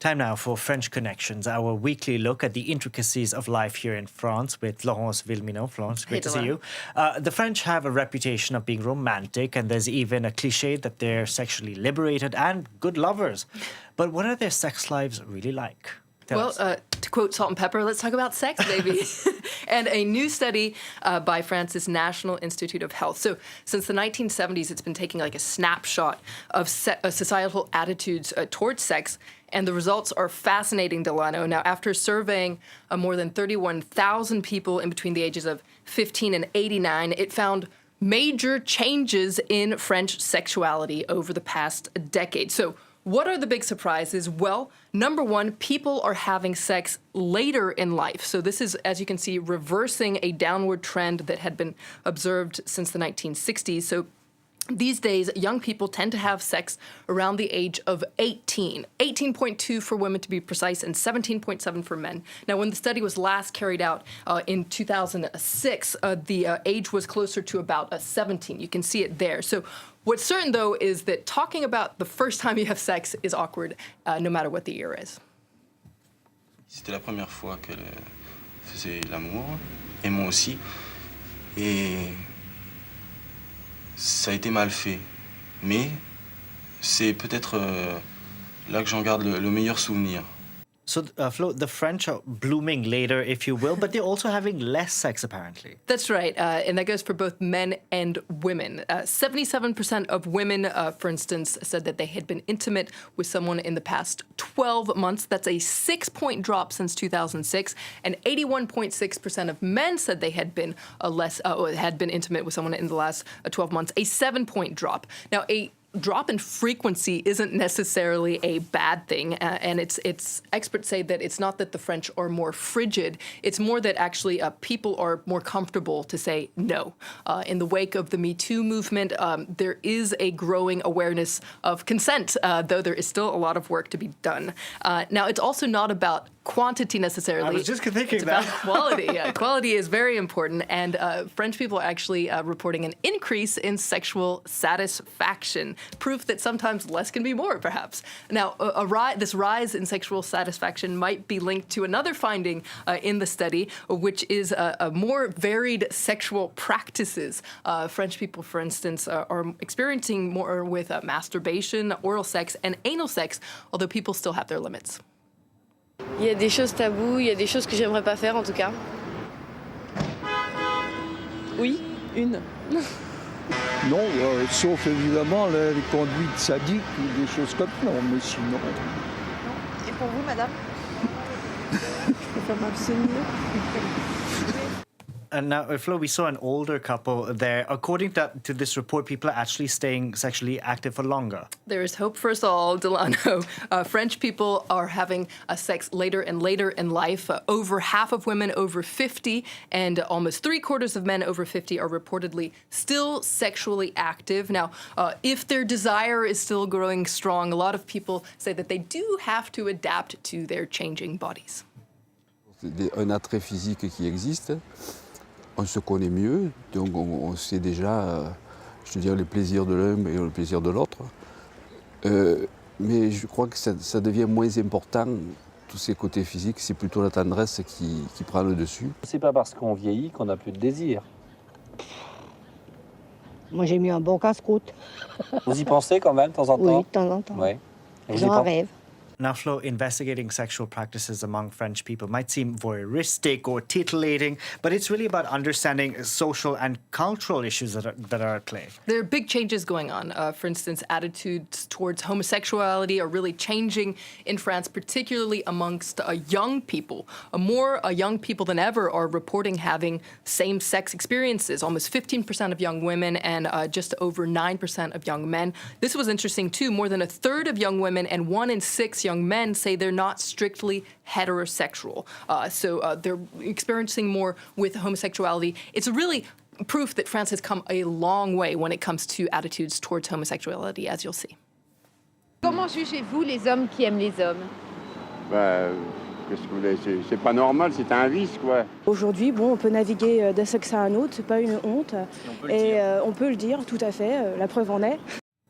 Time now for French Connections, our weekly look at the intricacies of life here in France with Florence Villeminot. Florence, great to see you. The French have a reputation of being romantic, and there's even a cliché that they're sexually liberated and good lovers. But what are their sex lives really like? To quote Salt and Pepper, let's talk about sex, baby. And a new study by France's National Institute of Health. So since the 1970s, it's been taking like a snapshot of societal attitudes towards sex. And the results are fascinating, Delano. Now, after surveying more than 31,000 people in between the ages of 15 and 89, it found major changes in French sexuality over the past decade. So what are the big surprises? Well, number one, people are having sex later in life. So this is, as you can see, reversing a downward trend that had been observed since the 1960s. So these days, young people tend to have sex around the age of 18. 18.2 for women, to be precise, and 17.7 for men. Now, when the study was last carried out in 2006, the age was closer to about 17. You can see it there. So what's certain, though, is that talking about the first time you have sex is awkward, no matter what the year is. C'était la première fois qu'elle faisait l'amour, et moi aussi. Et ça a été mal fait. Mais c'est peut-être là que j'en garde le meilleur souvenir. So, Flo, the French are blooming later, if you will, but they're also having less sex, apparently. That's right, and that goes for both men and women. 77% of women, for instance, said that they had been intimate with someone in the past 12 months. That's a 6-point drop since 2006, and 81.6% of men said they had been had been intimate with someone in the last 12 months, a 7-point drop. Now, a drop in frequency isn't necessarily a bad thing, and it's experts say that it's not that the French are more frigid, it's more that actually people are more comfortable to say no. In the wake of the Me Too movement, there is a growing awareness of consent, though there is still a lot of work to be done. Now, it's also not about quantity necessarily. I was just thinking it's about quality. Quality is very important, and French people are actually reporting an increase in sexual satisfaction, proof that sometimes less can be more, perhaps. Now, this rise in sexual satisfaction might be linked to another finding in the study, which is a more varied sexual practices. French people, for instance, are experiencing more with masturbation, oral sex, and anal sex, although people still have their limits. Il y a des choses taboues, il y a des choses que j'aimerais pas faire en tout cas. Oui, une. Non, sauf évidemment les conduites sadiques ou des choses comme ça, mais sinon... Et pour vous, madame? Je préfère m'abstenir. And now, Flo, we saw an older couple there. According to this report, people are actually staying sexually active for longer. There is hope for us all, Delano. French people are having sex later and later in life. Over half of women over 50 and almost 3/4 of men over 50 are reportedly still sexually active. Now, if their desire is still growing strong, a lot of people say that they do have to adapt to their changing bodies. Un attrait physique qui existe. On se connaît mieux, donc on sait déjà, je veux dire, les plaisirs de l'un et le plaisir de l'autre. Mais je crois que ça devient moins important, tous ces côtés physiques, c'est plutôt la tendresse qui prend le dessus. C'est pas parce qu'on vieillit qu'on n'a plus de désir. Moi, j'ai mis un bon casse-croûte. Vous y pensez quand même, de temps en temps? Oui, de temps en temps. Ouais. J'en rêve. Now, Flo, investigating sexual practices among French people might seem voyeuristic or titillating, but it's really about understanding social and cultural issues that are at play. There are big changes going on. For instance, attitudes towards homosexuality are really changing in France, particularly amongst young people. More young people than ever are reporting having same-sex experiences, almost 15% of young women and just over 9% of young men. This was interesting, too. More than a third of young women and 1 in 6 young men say they're not strictly heterosexual. So they're experiencing more with homosexuality. It's really proof that France has come a long way when it comes to attitudes towards homosexuality, as you'll see. Comment jugez-vous les hommes qui aiment les hommes? Qu'est-ce que vous voulez, c'est pas normal, c'est un vice, quoi. Aujourd'hui, bon, on peut naviguer d'un sexe à un autre, c'est pas une honte. On peut le dire, tout à fait, la preuve en est.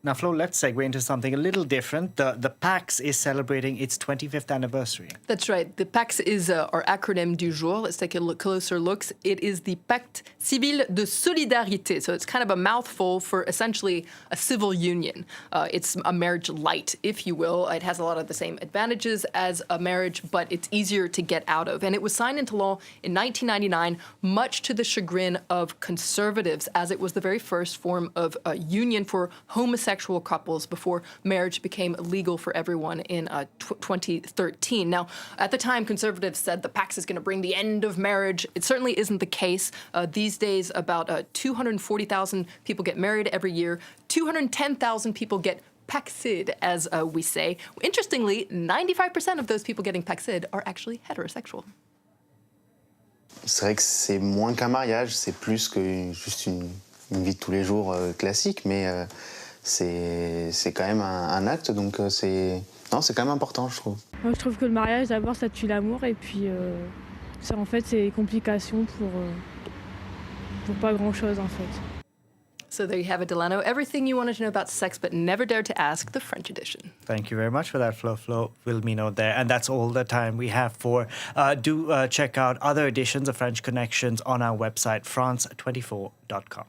Now, Flo, let's segue into something a little different. The PAX is celebrating its 25th anniversary. That's right. The PAX is our acronym du jour. Let's take a closer look. It is the Pacte Civil de Solidarité. So it's kind of a mouthful for essentially a civil union. It's a marriage light, if you will. It has a lot of the same advantages as a marriage, but it's easier to get out of. And it was signed into law in 1999, much to the chagrin of conservatives, as it was the very first form of a union for homosexual couples before marriage became legal for everyone in 2013. Now, at the time, conservatives said the PAX is going to bring the end of marriage. It certainly isn't the case. These days, about 240,000 people get married every year. 210,000 people get paxed, as we say. Interestingly, 95% of those people getting paxed are actually heterosexual. C'est vrai que c'est moins qu'un mariage, c'est plus que juste une vie de tous les jours classique, mais c'est quand même un acte, donc c'est quand même important, je trouve. Moi, je trouve que le mariage, d'abord, ça tue l'amour, et puis ça, en fait, c'est des complications pour pas grand-chose, en fait. So there you have it, Delano. Everything you wanted to know about sex but never dared to ask, the French edition. Thank you very much for that, Flo Villeminot there. And that's all the time we have for. Do check out other editions of French Connections on our website, france24.com.